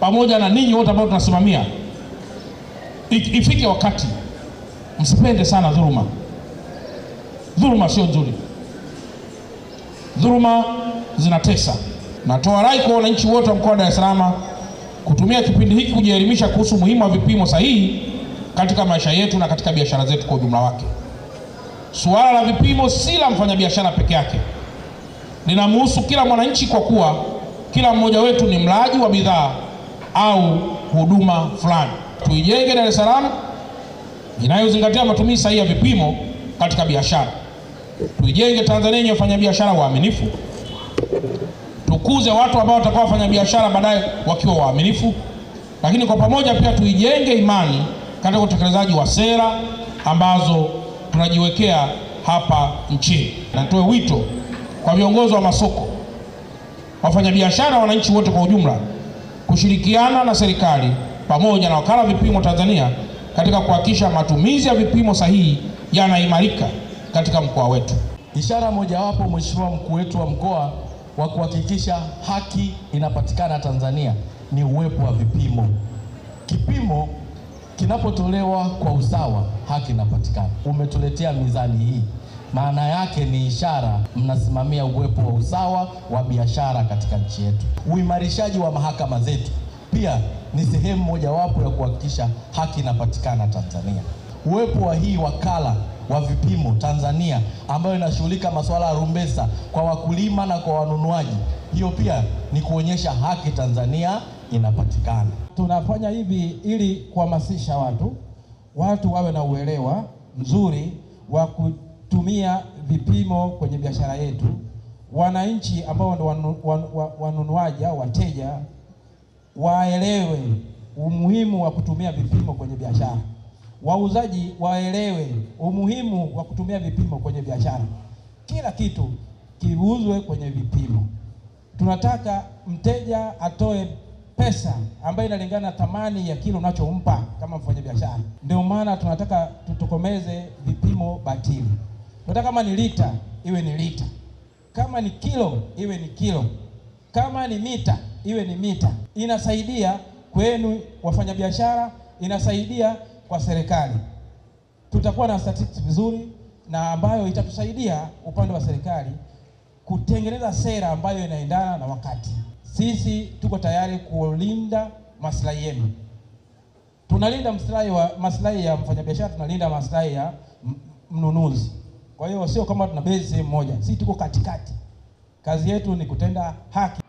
pamoja na ninyi wote ambao tunasimamia, ifike wakati msipende sana dhuluma. Dhuluma sio nzuri, dhuluma zinatesa. Natoa rai kwa wananchi wote wa mkoa wa Dar es Salaam kutumia kipindi hiki kujielimisha kuhusu muhimu wa vipimo sahihi katika maisha yetu na katika biashara zetu kwa ujumla wake. Suala la vipimo si la mfanyabiashara peke yake, linamhusu kila mwananchi, kwa kuwa kila mmoja wetu ni mlaji wa bidhaa au huduma fulani. Tuijenge Dar es Salaam inayozingatia matumizi sahihi ya vipimo katika biashara. Tuijenge Tanzania yenye wafanyabiashara waaminifu. Tukuze watu ambao watakao wafanya biashara baadaye wakiwa waaminifu. Lakini kwa pamoja pia tuijenge imani katika utekelezaji wa sera ambazo tunajiwekea hapa nchini. Na nitoe wito kwa viongozi wa masoko, wafanyabiashara, wananchi wote kwa ujumla kushirikiana na serikali pamoja na wakala vipimo Tanzania katika kuhakikisha matumizi ya vipimo sahihi yanaimarika katika mkoa wetu. Ishara mojawapo, Mheshimiwa Mkuu wetu wa mkoa, wa kuhakikisha haki inapatikana Tanzania ni uwepo wa vipimo. Kipimo kinapotolewa kwa usawa, haki inapatikana. Umetuletea mizani hii, maana yake ni ishara mnasimamia uwepo wa usawa wa biashara katika nchi yetu. Uimarishaji wa mahakama zetu pia ni sehemu mojawapo ya kuhakikisha haki inapatikana Tanzania. Uwepo wa hii wakala wa vipimo Tanzania ambayo inashughulika masuala ya rumbesa kwa wakulima na kwa wanunuaji, hiyo pia ni kuonyesha haki Tanzania inapatikana. Tunafanya hivi ili kuhamasisha watu wawe na uelewa mzuri wa kutumia vipimo kwenye biashara yetu. Wananchi ambao ndio wanunuaji au wateja waelewe umuhimu wa kutumia vipimo kwenye biashara. Wauzaji waelewe umuhimu wa kutumia vipimo kwenye biashara. Kila kitu kiuzwe kwenye vipimo. Tunataka mteja atoe pesa ambayo inalingana na thamani ya kilo unachompa kama mfanyabiashara. Ndio maana tunataka tutokomeze vipimo batili. Tunataka kama ni lita iwe ni lita, kama ni kilo iwe ni kilo, kama ni mita iwe ni mita. Inasaidia kwenu wafanyabiashara, inasaidia kwa serikali. Tutakuwa na statistics vizuri na ambayo itatusaidia upande wa serikali kutengeneza sera ambayo inaendana na wakati. Sisi tuko tayari kulinda maslahi yenu. Tunalinda maslahi ya mfanyabiashara, tunalinda maslahi ya mnunuzi. Kwa hiyo sio kama tuna base sehemu moja. Sisi tuko katikati. Kazi yetu ni kutenda haki.